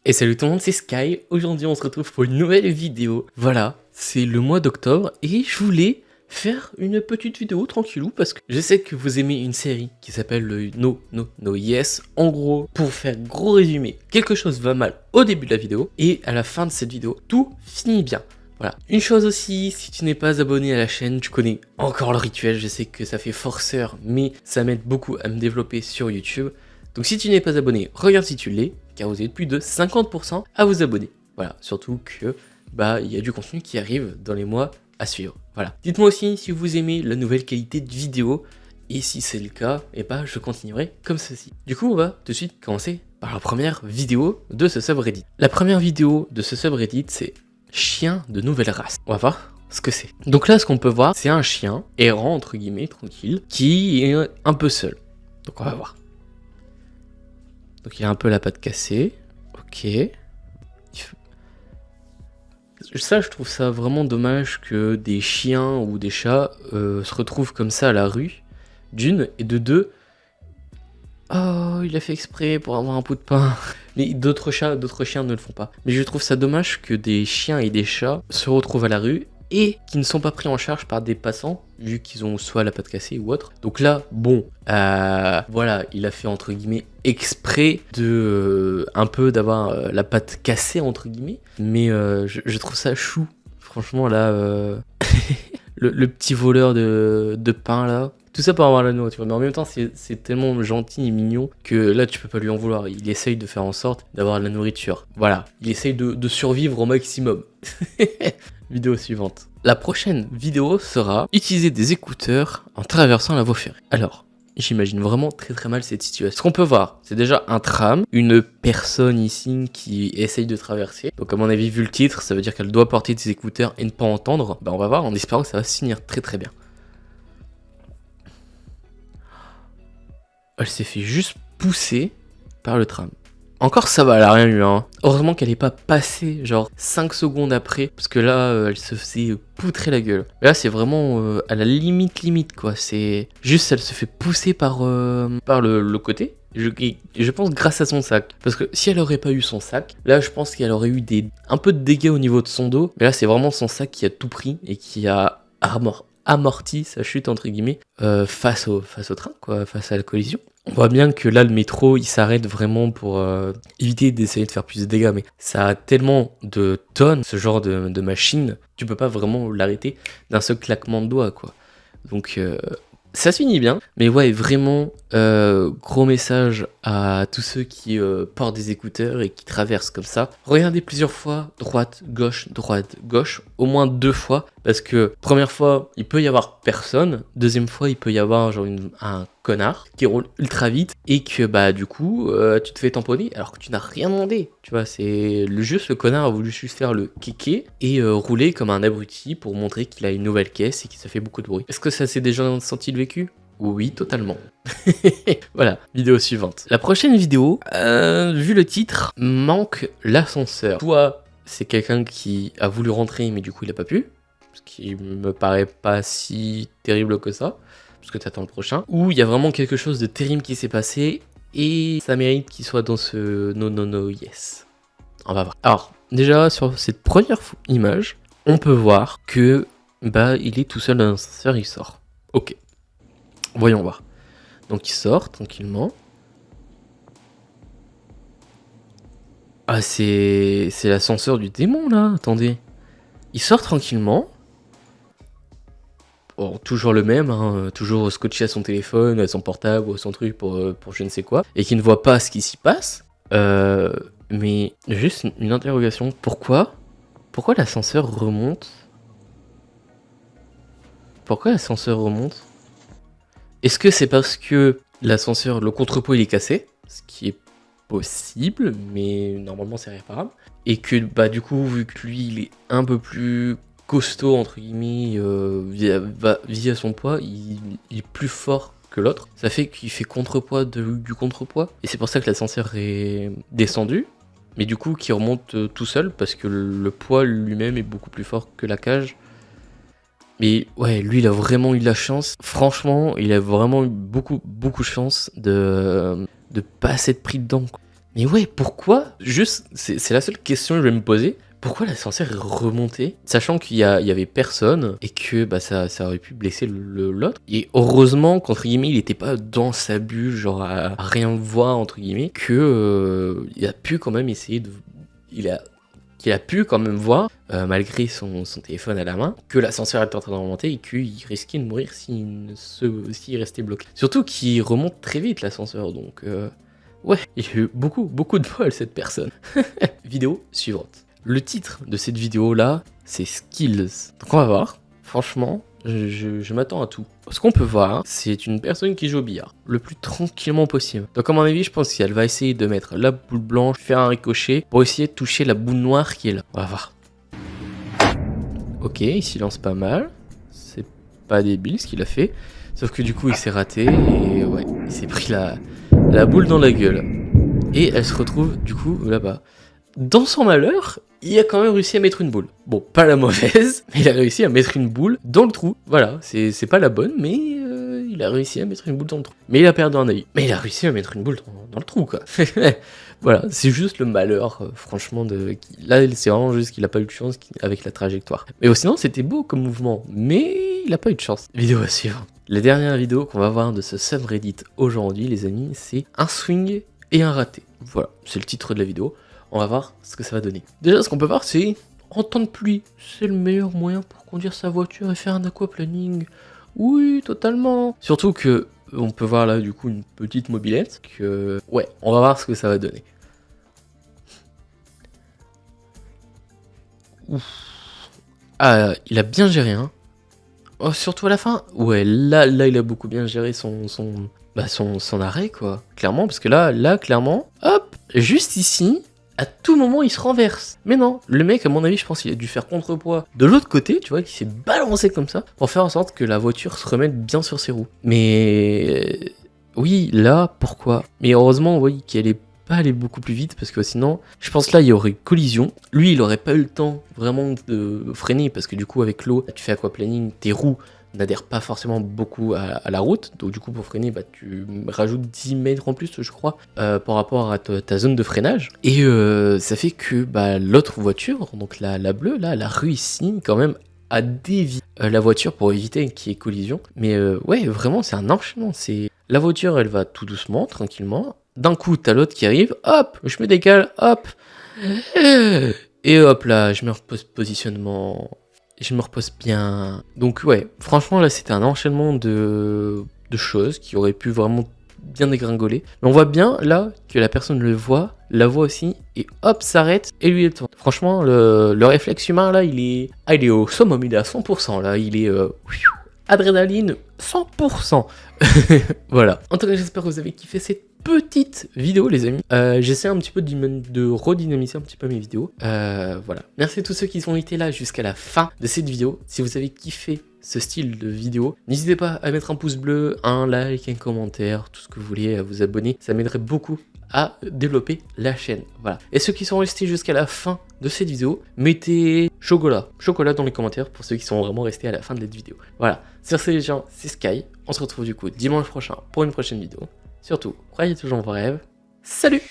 Et salut tout le monde, c'est Sky. Aujourd'hui, on se retrouve pour une nouvelle vidéo. Voilà, c'est le mois d'octobre et je voulais faire une petite vidéo tranquillou parce que je sais que vous aimez une série qui s'appelle le No Yes. En gros, pour faire gros résumé, quelque chose va mal au début de la vidéo et à la fin de cette vidéo, tout finit bien. Voilà. Une chose aussi, si tu n'es pas abonné à la chaîne, tu connais encore le rituel. Je sais que ça fait forceur, mais ça m'aide beaucoup à me développer sur YouTube. Donc si tu n'es pas abonné, regarde si tu l'es, car vous êtes plus de 50% à vous abonner. Voilà, surtout que il y a du contenu qui arrive dans les mois à suivre. Voilà. Dites-moi aussi si vous aimez la nouvelle qualité de vidéo, et si c'est le cas, je continuerai comme ceci. Du coup, on va tout de suite commencer par la première vidéo de ce subreddit. La première vidéo de ce subreddit, c'est chien de nouvelle race. On va voir ce que c'est. Donc là, ce qu'on peut voir, c'est un chien errant, entre guillemets, tranquille, qui est un peu seul. Donc on va voir. Donc il a un peu la patte cassée. Ok. Ça, je trouve ça vraiment dommage que des chiens ou des chats se retrouvent comme ça à la rue. D'une, et de deux. Oh, il a fait exprès pour avoir un pot de pain. Mais d'autres chiens ne le font pas. Mais je trouve ça dommage que des chiens et des chats se retrouvent à la rue et qui ne sont pas pris en charge par des passants, vu qu'ils ont soit la patte cassée ou autre. Donc là, bon, voilà, il a fait entre guillemets exprès de un peu d'avoir la patte cassée entre guillemets, mais je trouve ça chou. Franchement là, le petit voleur de pain là. Tout ça pour avoir la nourriture, mais en même temps c'est tellement gentil et mignon que là tu peux pas lui en vouloir. Il essaye de faire en sorte d'avoir la nourriture. Voilà, il essaye de survivre au maximum. Vidéo suivante. La prochaine vidéo sera utiliser des écouteurs en traversant la voie ferrée. Alors, j'imagine vraiment très mal cette situation. Ce qu'on peut voir, c'est déjà un tram, une personne ici qui essaye de traverser. Donc à mon avis, vu le titre, ça veut dire qu'elle doit porter des écouteurs et ne pas entendre. On va voir en espérant que ça va se finir très bien. Elle s'est fait juste pousser par le tram. Encore ça va, elle a rien eu, hein. Heureusement qu'elle est pas passée genre 5 secondes après, parce que là, elle se faisait poutrer la gueule. Mais là, c'est vraiment à la limite, quoi. C'est juste, elle se fait pousser par le côté. Je pense grâce à son sac. Parce que si elle aurait pas eu son sac, là, je pense qu'elle aurait eu un peu de dégâts au niveau de son dos. Mais là, c'est vraiment son sac qui a tout pris et qui a amorti sa chute, entre guillemets, face au train, quoi, face à la collision. On voit bien que là, le métro, il s'arrête vraiment pour éviter d'essayer de faire plus de dégâts. Mais ça a tellement de tonnes, ce genre de machine, tu peux pas vraiment l'arrêter d'un seul claquement de doigts, quoi. Donc, ça se finit bien. Mais ouais, vraiment, gros message à tous ceux qui portent des écouteurs et qui traversent comme ça. Regardez plusieurs fois, droite, gauche, au moins 2 fois. Parce que première fois, il peut y avoir personne. Deuxième fois, il peut y avoir genre un connard qui roule ultra vite et que du coup, tu te fais tamponner alors que tu n'as rien demandé. Tu vois, c'est juste le connard a voulu juste faire le kéké et rouler comme un abruti pour montrer qu'il a une nouvelle caisse et qu'il ça fait beaucoup de bruit. Est-ce que ça s'est déjà senti le vécu ? Oui, totalement. Voilà, vidéo suivante. La prochaine vidéo, vu le titre, manque l'ascenseur. Soit c'est quelqu'un qui a voulu rentrer mais du coup il a pas pu, ce qui me paraît pas si terrible que ça, parce que t'attends le prochain. Ou il y a vraiment quelque chose de terrible qui s'est passé et ça mérite qu'il soit dans ce no yes. On va voir. Alors, déjà sur cette première image, on peut voir que il est tout seul dans l'ascenseur, il sort. Ok. Voyons voir. Donc il sort tranquillement. Ah, c'est l'ascenseur du démon là, attendez. Il sort tranquillement. Bon, toujours le même, hein, toujours scotché à son téléphone, à son portable ou à son truc pour je ne sais quoi, et qui ne voit pas ce qui s'y passe. Mais juste une interrogation, pourquoi l'ascenseur remonte ? Pourquoi l'ascenseur remonte ? Est-ce que c'est parce que l'ascenseur, le contrepoids il est cassé, ce qui est possible, mais normalement c'est réparable, et que du coup vu que lui il est un peu plus costaud entre guillemets via son poids, il est plus fort que l'autre, ça fait qu'il fait contrepoids du contrepoids, et c'est pour ça que l'ascenseur est descendu, mais du coup qui remonte tout seul parce que le poids lui-même est beaucoup plus fort que la cage. Mais ouais, lui il a vraiment eu de la chance, franchement il a vraiment eu beaucoup de chance de pas s'être pris dedans, quoi. Mais ouais, pourquoi? Juste, c'est la seule question que je vais me poser. Pourquoi l'ascenseur est remonté, sachant qu'il y avait personne et que bah, ça aurait pu blesser l'autre. Et heureusement qu'entre guillemets, il était pas dans sa bulle, genre à rien voir, entre guillemets, que il a pu quand même essayer de... qu'il a pu quand même voir, malgré son téléphone à la main, que l'ascenseur était en train de remonter et qu'il risquait de mourir s'il restait bloqué. Surtout qu'il remonte très vite l'ascenseur, donc ouais, il a eu beaucoup de bol cette personne. Vidéo suivante. Le titre de cette vidéo là, c'est Skills. Donc on va voir, franchement, je m'attends à tout. Ce qu'on peut voir, c'est une personne qui joue au billard, le plus tranquillement possible. Donc à mon avis, je pense qu'elle va essayer de mettre la boule blanche, faire un ricochet, pour essayer de toucher la boule noire qui est là. On va voir. Ok, il s'y lance pas mal. C'est pas débile ce qu'il a fait. Sauf que du coup, il s'est raté et ouais, il s'est pris la boule dans la gueule. Et elle se retrouve du coup là-bas. Dans son malheur, il a quand même réussi à mettre une boule. Bon, pas la mauvaise, mais il a réussi à mettre une boule dans le trou. Voilà, c'est pas la bonne, mais il a réussi à mettre une boule dans le trou. Mais il a perdu un œil. Mais il a réussi à mettre une boule dans le trou, quoi. Voilà, c'est juste le malheur, franchement, là, c'est vraiment juste qu'il a pas eu de chance avec la trajectoire. Mais sinon, c'était beau comme mouvement, mais il a pas eu de chance. Vidéo à suivre. La dernière vidéo qu'on va voir de ce subreddit aujourd'hui, les amis, c'est un swing et un raté. Voilà, c'est le titre de la vidéo. On va voir ce que ça va donner. Déjà, ce qu'on peut voir, c'est en temps de pluie. C'est le meilleur moyen pour conduire sa voiture et faire un aquaplaning. Oui, totalement. Surtout que on peut voir là, du coup, une petite mobilette. Ouais, on va voir ce que ça va donner. Ouf. Ah, il a bien géré, hein. Oh, surtout à la fin. Ouais, là, il a beaucoup bien géré son arrêt, quoi. Clairement, parce que là, clairement, hop, juste ici... À tout moment, il se renverse. Mais non, le mec, à mon avis, je pense qu'il a dû faire contrepoids de l'autre côté, tu vois, qui s'est balancé comme ça, pour faire en sorte que la voiture se remette bien sur ses roues. Mais oui, là, pourquoi? Mais heureusement, oui, qu'elle est pas allée beaucoup plus vite, parce que sinon, je pense là, il y aurait eu collision. Lui, il aurait pas eu le temps vraiment de freiner, parce que du coup, avec l'eau, tu fais aquaplaning, tes roues n'adhère pas forcément beaucoup à la route, donc du coup pour freiner bah, tu rajoutes 10 mètres en plus je crois par rapport à ta zone de freinage et ça fait que bah, l'autre voiture, donc la bleue là, elle a réussi quand même à dévier la voiture pour éviter qu'il y ait collision, mais ouais vraiment c'est un enchaînement, c'est la voiture elle va tout doucement, tranquillement, d'un coup t'as l'autre qui arrive, hop, je me décale, hop, et hop là je me repose positionnement. Je me repose bien. Donc ouais, franchement là c'était un enchaînement de choses qui auraient pu vraiment bien dégringoler. Mais on voit bien là que la personne la voit aussi, et hop, s'arrête et lui il tourne. Franchement, le réflexe humain là, il est au summum, il est à 100% là, il est adrénaline 100%. Voilà. En tout cas, j'espère que vous avez kiffé cette petite vidéo, les amis. J'essaie un petit peu de redynamiser un petit peu mes vidéos. Voilà. Merci à tous ceux qui ont été là jusqu'à la fin de cette vidéo. Si vous avez kiffé ce style de vidéo, n'hésitez pas à mettre un pouce bleu, un like, un commentaire, tout ce que vous voulez, à vous abonner. Ça m'aiderait beaucoup à développer la chaîne. Voilà. Et ceux qui sont restés jusqu'à la fin de cette vidéo, mettez chocolat dans les commentaires pour ceux qui sont vraiment restés à la fin de cette vidéo. Voilà. Sur ce les gens, c'est Sky. On se retrouve du coup dimanche prochain pour une prochaine vidéo. Surtout, croyez toujours en vos rêves. Salut!